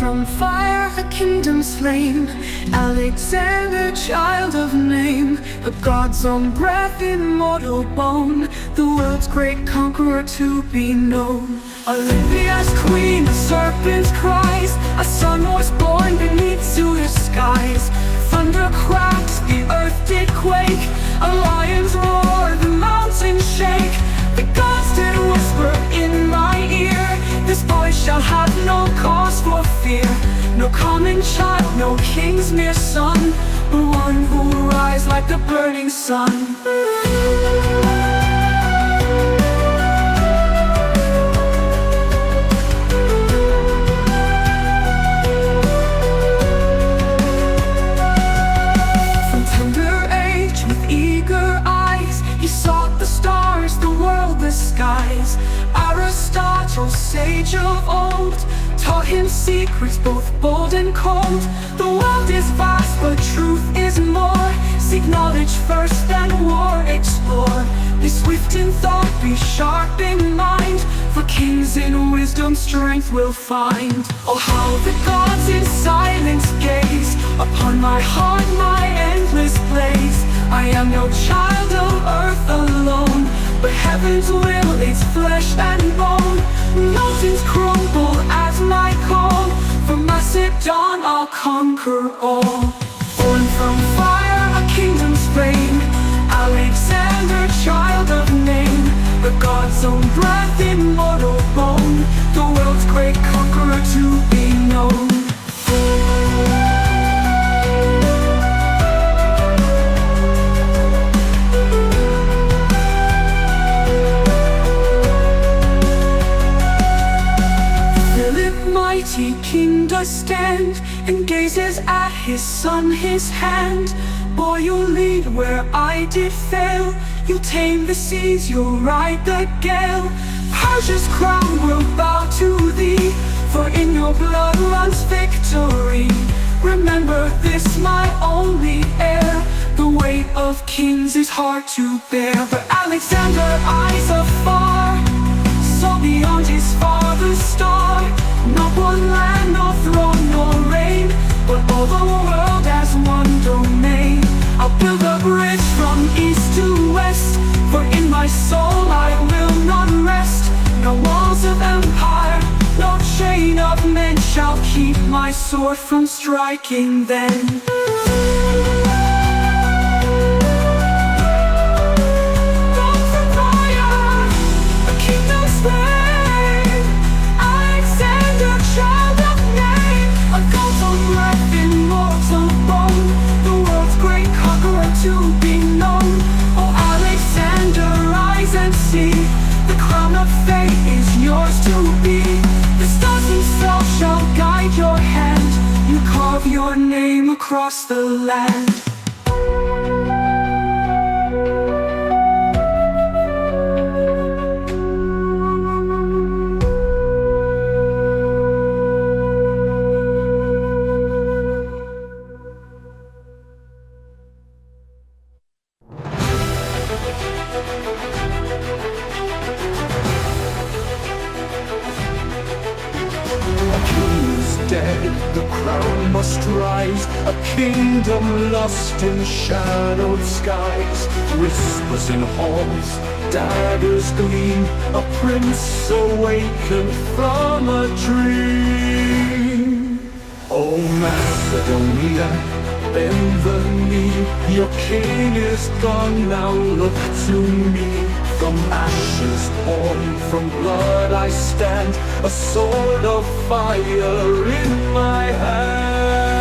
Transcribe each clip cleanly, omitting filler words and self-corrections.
from fire, a kingdom slain. Alexander, child of name, a God's own breath, immortal bone, the world's great conqueror to be known. Olympia's queen, the serpent's cries, a son was born beneath Suno's skies. Thunder cracks, the earth did quake, a lion's roar, the mountains shake. The gods did whisper in my ear, this boy shall have no cause for fear. No common child, no king's mere son, but one who will rise like the burning sun. From tender age, with eager eyes, he sought the stars, the world, the skies. Aristotle, sage of old, taught him secrets both bold and cold. The world is vast, but truth is more. Seek knowledge first, then war explore. Be swift in thought, be sharp in mind, for kings in wisdom strength will find. Oh, how the gods in silence gaze upon my heart, my endless place. I am no child of earth alone, but heaven's will, its flesh and bone. Mountains crumble at my call, from Macedon I'll conquer all. Born from fire, a kingdom's flame, Alexander, child of name, the God's own breath, immortal bone, the world's great conqueror to be known. Mighty king does stand and gazes at his son, his hand. Boy, you'll lead where I did fail, you'll tame the seas, you'll ride the gale. Persia's crown will bow to thee, for in your blood runs victory. Remember this, my only heir, the weight of kings is hard to bear. But Alexander eyes afar, saw beyond his father's star. Not one land, nor throne, nor reign, but all the world as one domain. I'll build a bridge from east to west, for in my soul I will not rest. No walls of empire, no chain of men shall keep my sword from striking then. To be known, oh Alexander, rise and see, the crown of fate is yours to be. The stars themselves shall guide your hand, you carve your name across the land. Dead, the crown must rise, a kingdom lost in shadowed skies. Whispers in halls, daggers gleam, a prince awakened from a dream. Oh Macedonia, bend the knee, your king is gone, now look to me. From ashes born, from blood I stand, a sword of fire in my hand.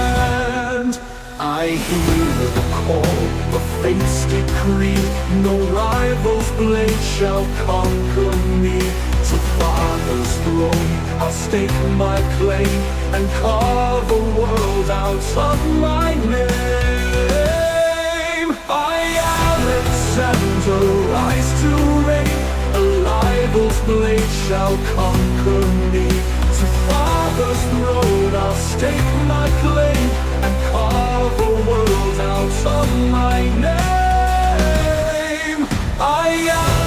I hear the call, the fate's decree, no rival's blade shall conquer me. To Father's throne I'll stake my claim, and carve a world out of my name. Alexander, rise to reign, a rival's blade shall conquer me. To Father's throne I'll stake my claim, and carve a world out of my name.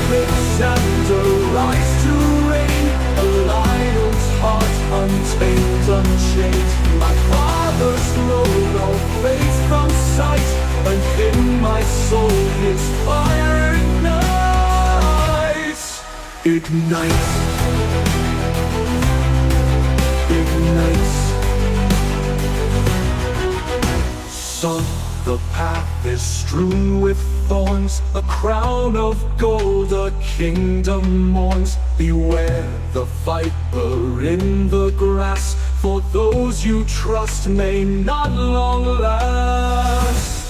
Alexander, rise to reign, a lion's heart untamed, unchained. ignites, ignites. Son, the path is strewn with thorns, a crown of gold a kingdom mourns. Beware the viper in the grass, for those you trust may not long last.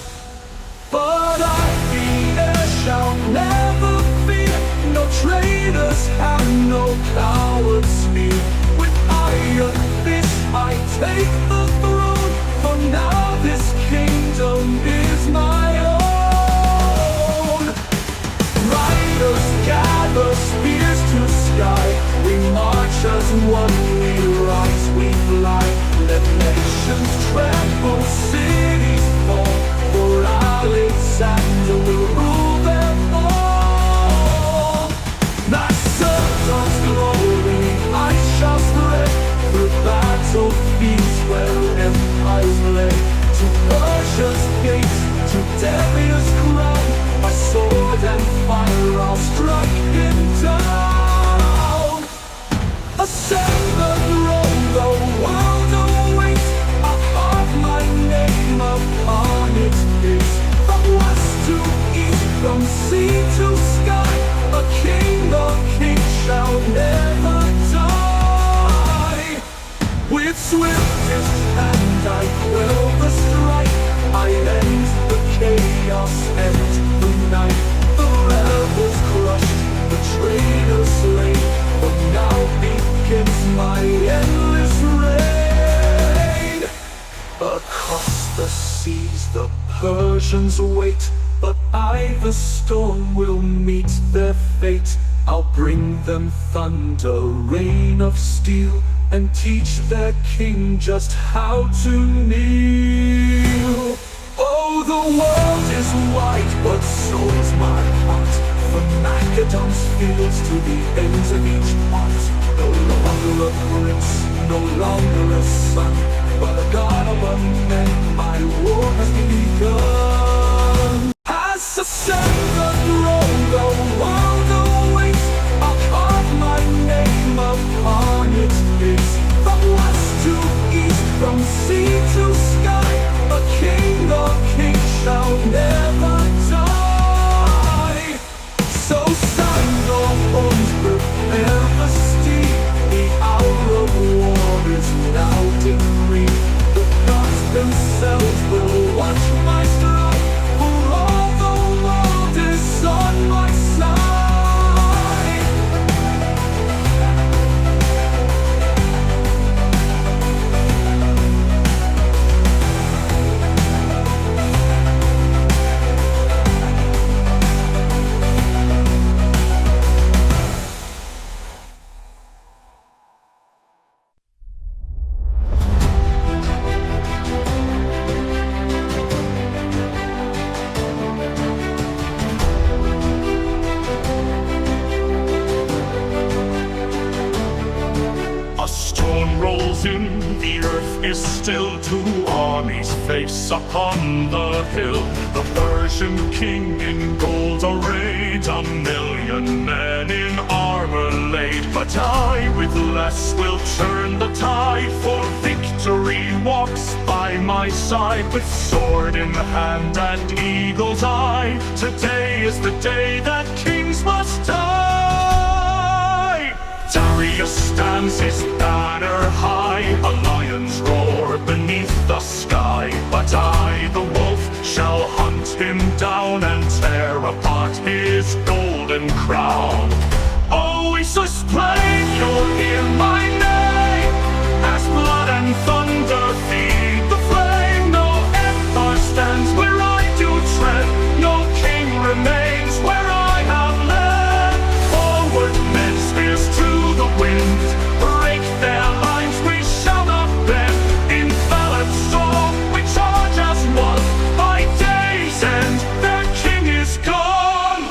But I, the air, shall never fear, no traitors have no cowards near. With iron fist I take the throne, for now this kingdom is my own. Riders gather spears to sky, we march as one, we rise, we fly. Let nations tremble, cities fall, for Alexander will rule them all. Macedon's glory I shall spread, through battlefields where empires lay. To Persia's gates, to Darius' crown, by sword and fire I'll strike him down. Ascend the throne, the world awaits, I'll carve my name upon its gates. From west to east, from sea to sky, a king of kings shall never die. With swiftest hand I quell the strife, I end the chaos, end the night. The rebels crushed, the traitors slain, but now begins my endless reign. Across the seas the Persians wait, but I, the storm, will meet their fate. I'll bring them thunder, rain of steel, and teach their king just how to kneel. Oh, the world is wide, but so is my heart, from Macedon's fields to the ends of each part. No longer a prince, no longer a son, but a god among men, my war has begun. As ascend the throne, the world awaits, I'll carve my name upon its gates. From west to east, from sea to sky, a king of kings shall never die. So sound the horns, prepare the steed, the hour of war is now decreed. The gods themselves will watch my stride, for all the world is on my side. A stone rolls in, the earth is still. Two armies face upon the hill. The Persian king in gold arrayed, 1,000,000 men in armor laid. But I with less will turn the tide, for victory walks by my side. With sword in hand and eagle's eye, today is the day that kings must die. Darius stands his banner high, a lion's roar beneath the sky. But I, the wolf, shall hunt him down and tear apart his golden crown. Oasis plain, you'll hear my name, as blood and thunder feed the flame. No empire stands where I do tread, no king remains where I have led. Forward men, spears to the wind, break their lines, we shall not bend. In balanced storm, we charge as one, by day's end, their king is gone.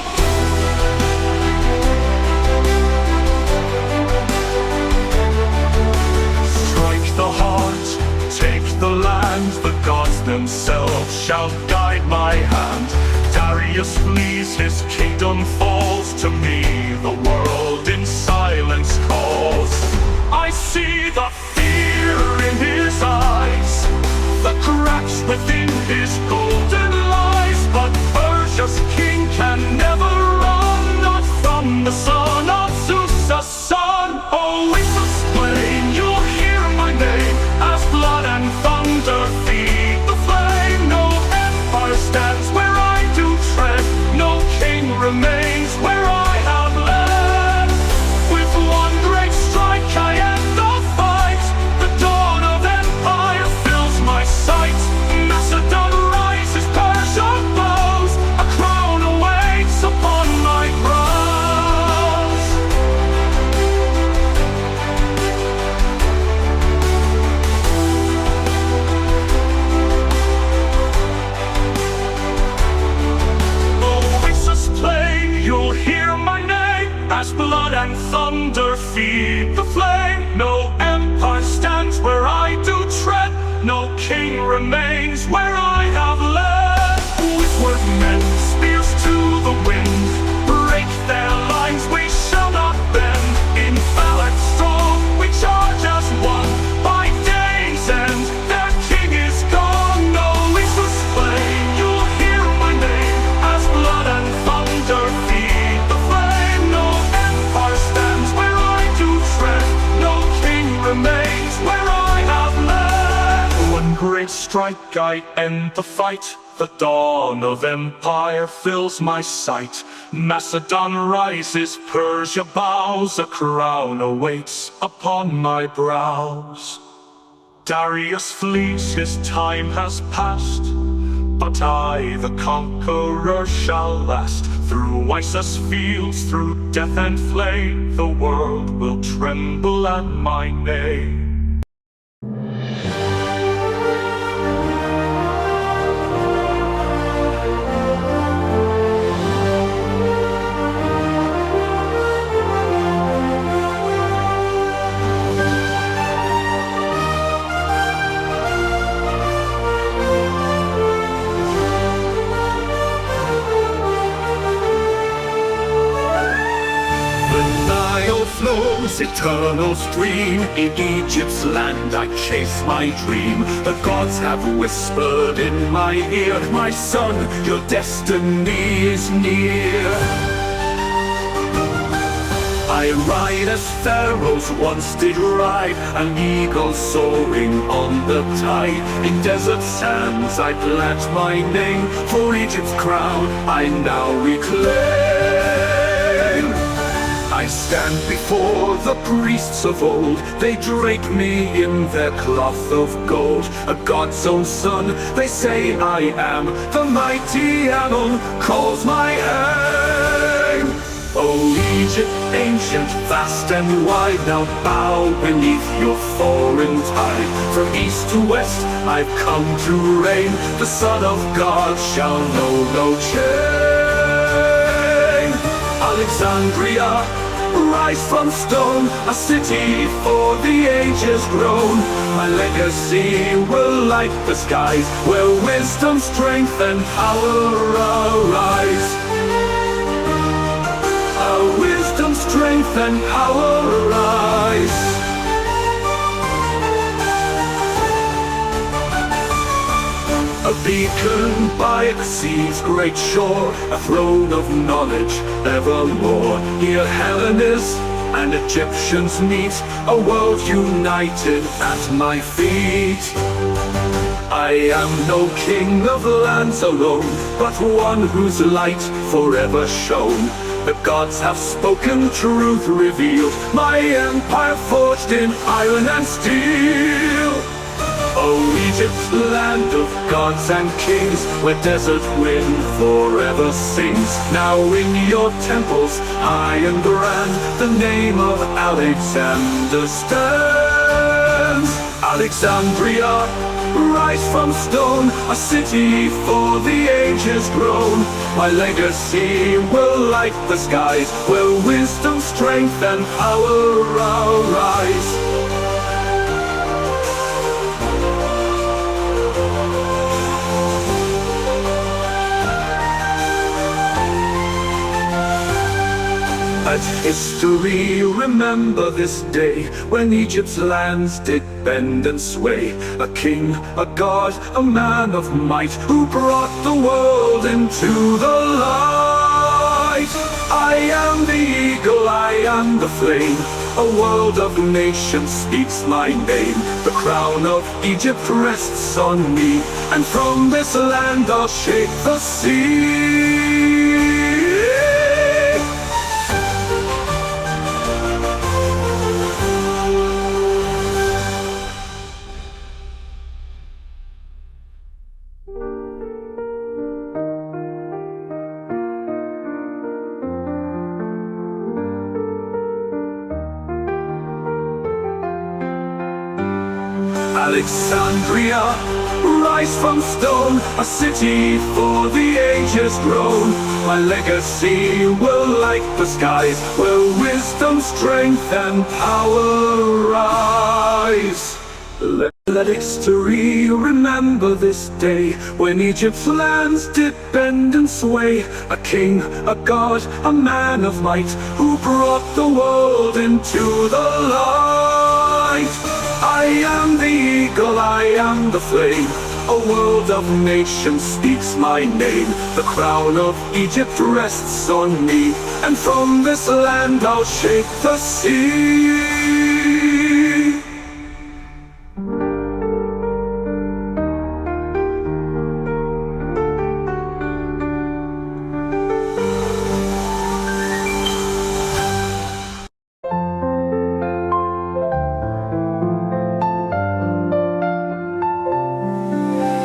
Strike the heart, take the land, the gods themselves shall guide my hand. Darius flees, his kingdom falls, to me the world in violence cause. I see the fear in his eyes, the cracks within his golden lies. But Persia's king can never run, not from the son of Zeus, a son. Oasis plain, you'll hear my name as blood and thunder feed the flame. No empire stands where I do tread, no king remains where I have led. With one great strike I end the fight, the dawn of empire fills my sight. Macedon rises, Persia bows, a crown awaits upon my brows. Oasis plain, you'll hear my name as blood and thunder feed the flame. No empire stands where I do tread, no king remains where I have led. Westward men, spears to the wind, break their lines, we shall not bend. In phalanx strong, we charge as one, by day's end, their king is gone. No Oasis plain, you'll hear my name as blood and thunder feed the flame. No empire stands where I do tread, no king remains where I have led. One great strike I end the fight, the dawn of empire fills my sight. Macedon rises, Persia bows, a crown awaits upon my brows. Darius flees, his time has passed, but I, the conqueror, shall last. Through Isis fields, through death and flame, the world will tremble at my name. Flows, eternal stream, in Egypt's land I chase my dream. The gods have whispered in my ear, my son, your destiny is near. I ride as pharaohs once did ride, an eagle soaring on the tide. In desert sands I plant my name, for Egypt's crown I now reclaim. I stand before the priests of old, they drape me in their cloth of gold. A god's own son, they say I am, the mighty Ammon calls my name. O Egypt, ancient, vast and wide, now bow beneath your foreign tide. From east to west I've come to reign, the Son of God shall know no chain. Alexandria, rise from stone, a city for the ages grown. My legacy will light the skies, where wisdom, strength and power arise. Our wisdom, strength and power arise. A beacon by the sea's great shore, a throne of knowledge evermore. Here Hellenists and Egyptians meet, a world united at my feet. I am no king of lands alone, but one whose light forever shone. The gods have spoken, truth revealed, my empire forged in iron and steel. O Egypt, land of gods and kings, where desert wind forever sings. Now in your temples, high and grand, the name of Alexander stands. Alexandria, rise from stone, a city for the ages grown. My legacy will light the skies, where wisdom, strength and power arise. A history remember this day, when Egypt's lands did bend and sway. A king, a god, a man of might, who brought the world into the light. I am the eagle, I am the flame, a world of nations speaks my name. The crown of Egypt rests on me, and from this land I'll shake the sea. Alexandria, rise from stone, a city for the ages grown. My legacy will light the skies, where wisdom, strength, and power rise. Let history remember this day, when Egypt's lands did bend and sway. A king, a god, a man of might, who brought the world into the light. I am the eagle, I am the flame, a world of nations speaks my name. The crown of Egypt rests on me, and from this land I'll shake the sea.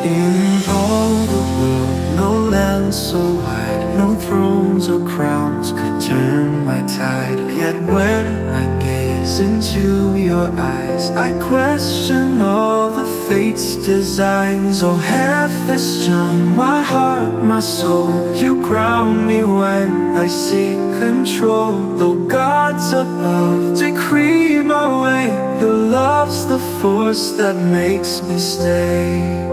In all the world, no land so wide, no thrones or crowns could turn my tide. Yet when I gaze into your eyes, I question all the fate's designs. Oh, heaven's John, my heart, my soul, you ground me when I seek control. Though gods above decree my way, your love's the force that makes me stay.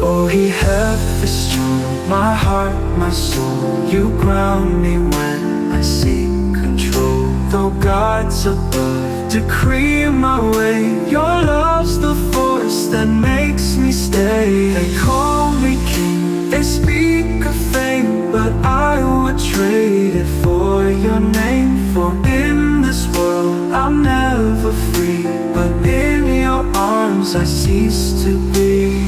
Oh, he hath strong, my heart, my soul, you ground me when I seek control. Though gods above decree my way, your love's the force that makes me stay. They call me king, they speak of fame, but I would trade it for your name. For in this world I'm never free, but in your arms I cease to be.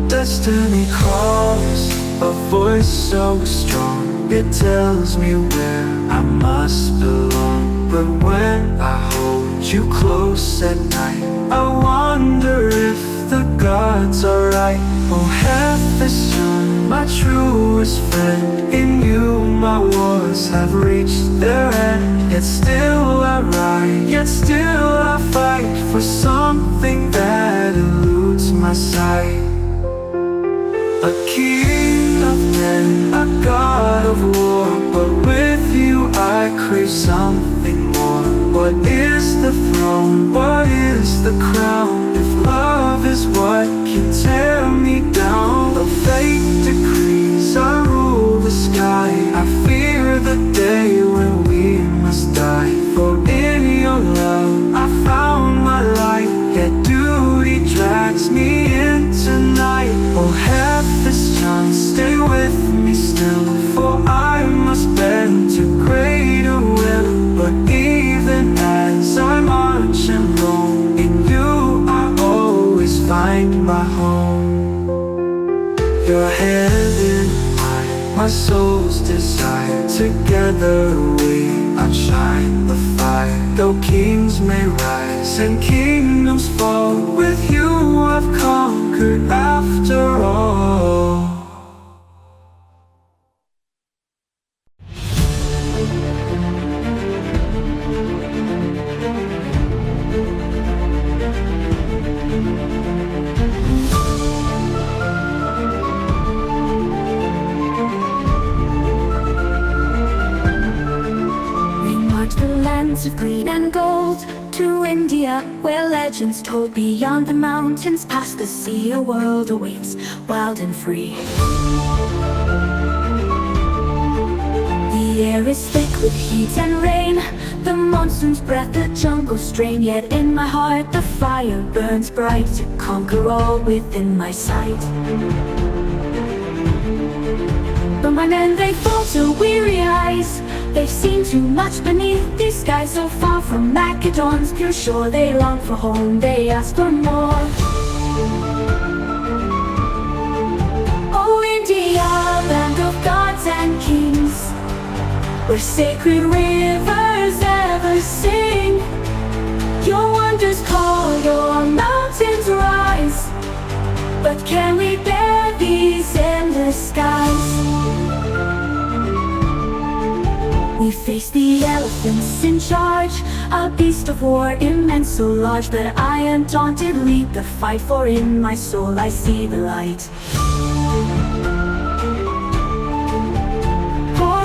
Destiny calls, a voice so strong, it tells me where I must belong. But when I hold you close at night, I wonder if the gods are right. Oh, Hephaestion, my truest friend, in you my wars have reached their end. Yet still I ride, yet still I fight for something that eludes my sight. A king of men, a god of war, but with you I crave something more. What is the throne? What is the crown? If love is what can tear me down, the fate decrees I rule the sky. I fear the day when we must die. For in your love I found my light, yet duty drags me into night. Oh, Hephaestion, stay with me still, for I must bend to greater will. But even as I march and roam, in you I always find my home. Your hand in mine, my soul's desire, together we outshine the fire. Though kings may rise and kingdoms fall, with you I've conquered after all. We march the lands of green and gold, to India, where legends told beyond the mountains, past the sea, a world awaits, wild and free. The air is thick with heat and rain, the monsoon's breath, the jungle strain. Yet in my heart the fire burns bright to conquer all within my sight. But my men, they fall to weary eyes. They've seen too much beneath these skies. So far from Macedon's pure shore, they long for home, they ask for more. Oh India, land of gods and kings, where sacred rivers ever sing. Your wonders call, your mountains rise, but can we bear these endless skies? We face the elephants in charge, a beast of war immense, so large. But I undaunted lead the fight, for in my soul I see the light.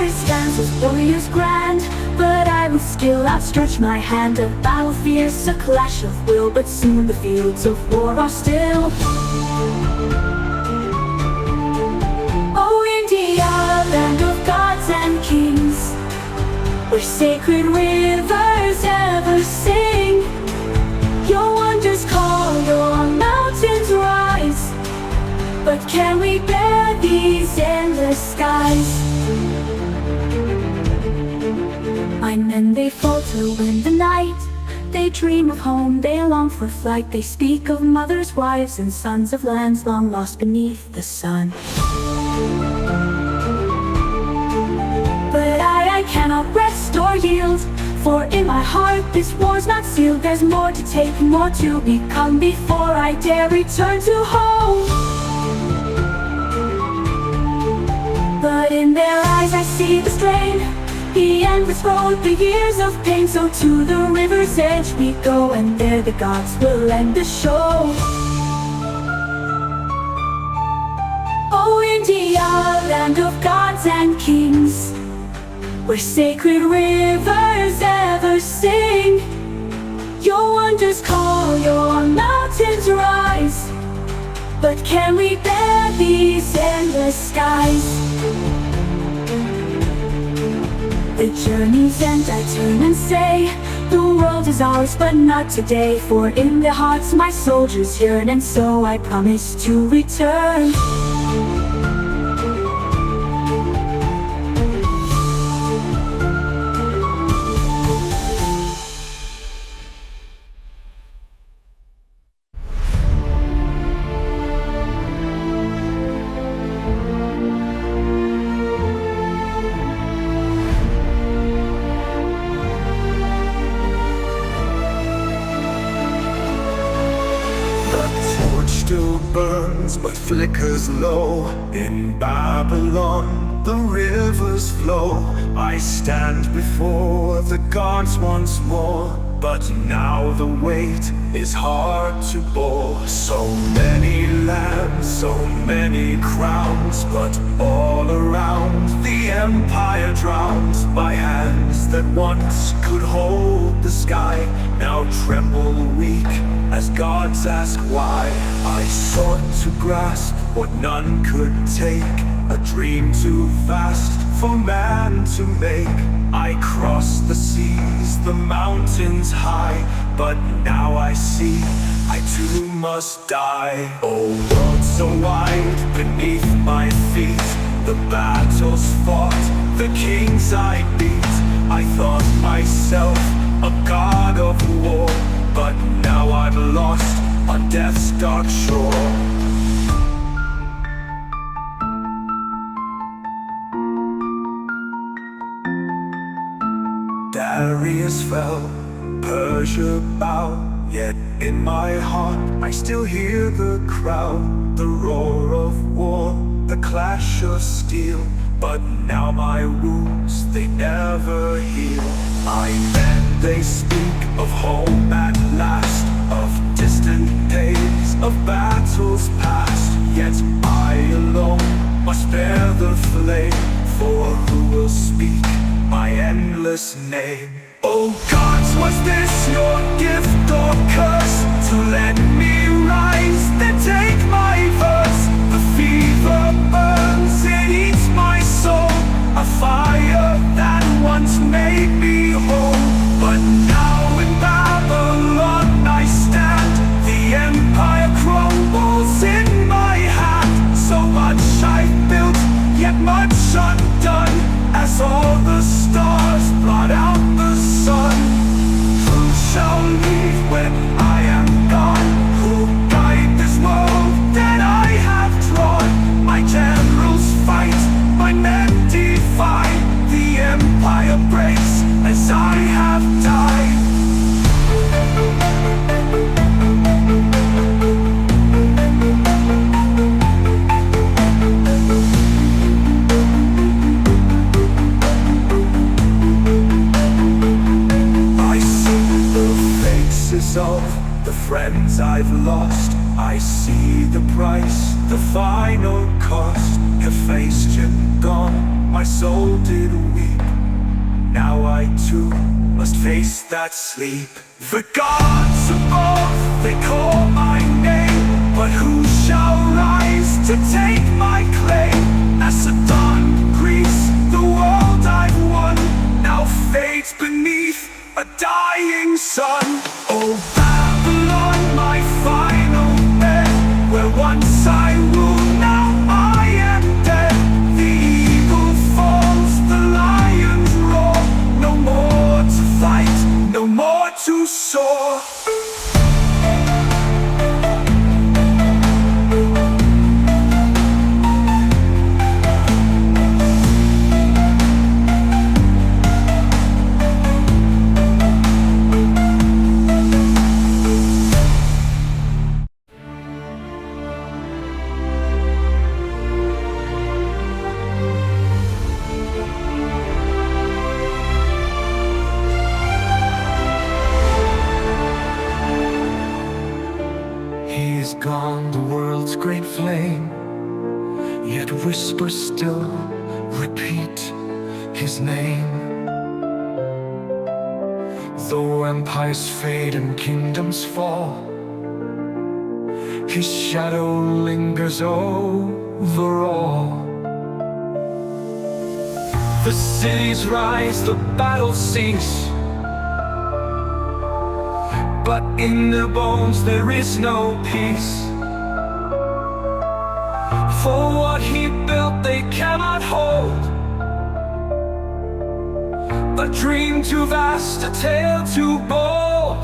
His stance was warriors grand, but I with skill outstretch my hand. A battle fierce, a clash of will, but soon the fields of war are still. Oh India, land of gods and kings, where sacred rivers ever sing. Your wonders call, your mountains rise, but can we bear these endless skies? My men, they falter in the night. They dream of home, they long for flight. They speak of mothers, wives, and sons, of lands long lost beneath the sun. But I cannot rest or yield, for in my heart this war's not sealed. There's more to take, more to become, before I dare return to home. But in their eyes I see the strain, the endless road, the years of pain. So to the river's edge we go, and there the gods will end the show. Oh India, land of gods and kings, where sacred rivers ever sing. Your wonders call, your mountains rise, but can we bear these endless skies? The journey's end, I turn and say, the world is ours, but not today. For in their hearts my soldiers yearn, and so I promise to return. Still burns but flickers low. In Babylon the rivers flow. I stand before the gods once more, but now the weight is hard to bore. So many lands, so many crowns, but all around the empire drowns. My hands that once could hold the sky now tremble weak as gods ask why. I sought to grasp what none could take, a dream too vast for man to make. I crossed the seas, the mountains high, but now I see I too must die. Oh world so wide beneath my feet, the battles fought, the kings I beat. I thought myself a god of war, but now I'm lost on death's dark shore. Darius fell, Persia bowed, yet in my heart I still hear the crowd, the roar of war, the clash of steel. But now my wounds, they never heal. My men, they speak of home at last, of distant days, of battles past. Yet I alone must bear the flame, for who will speak my endless name? Oh gods, what Was this your gift or curse to let me rise? Then take my verse. The fever burns, it eats my soul. A fire that once made me whole. But now in Babylon I stand. The empire crumbles in my hand. So much I've built, yet much undone. As all the stars blot out the sun. Who shall lead when I am gone? Who guide this world that I have drawn? My generals fight, my men defy. The empire breaks as I have died. Of the friends I've lost, I see the price, the final cost. Her face just gone, my soul did weep. Now I too must face that sleep. The gods above, they call my name, but who shall rise to take my claim? Macedon, Greece, the world I've won, now fades beneath a dying sun. Oh Babylon, my final bed, where once I ruled, now I am dead. The eagle falls, the lions roar. No more to fight, no more to soar. Gone, the world's great flame, yet whisper still, repeat his name. Though empires fade and kingdoms fall, his shadow lingers over all. The cities rise, the battle sinks, but in their bones there is no peace. For what he built they cannot hold, a dream too vast, a tale too bold.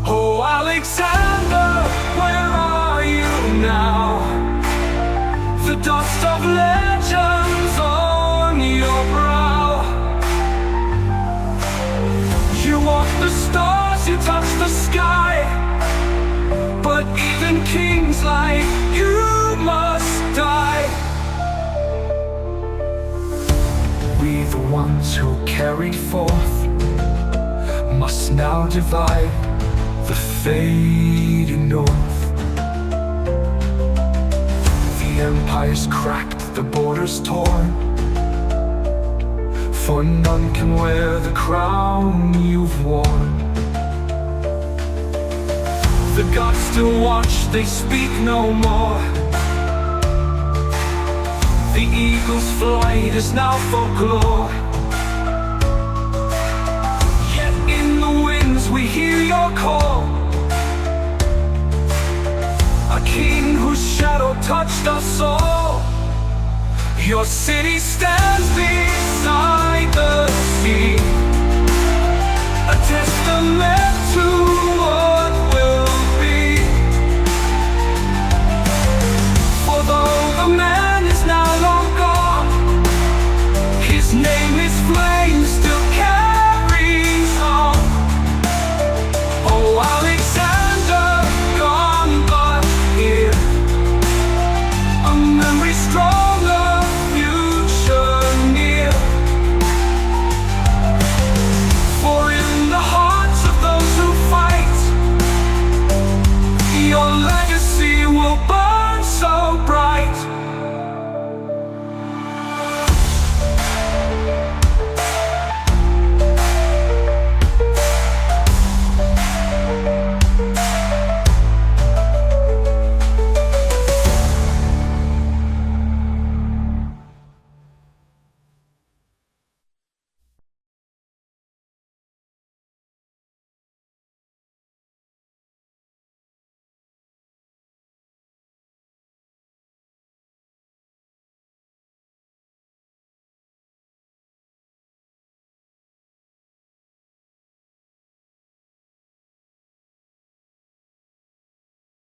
Oh Alexander, where are you now? The dust of legends on your brow. You walk the stars, you touch the sky, but even kings like you must die. We, the ones who carried forth, must now divide the fading north. The empire's cracked, the borders torn, for none can wear the crown you've worn. The gods still watch, they speak no more. The eagle's flight is now folklore. Yet in the winds we hear your call, a king whose shadow touched us all. Your city stands big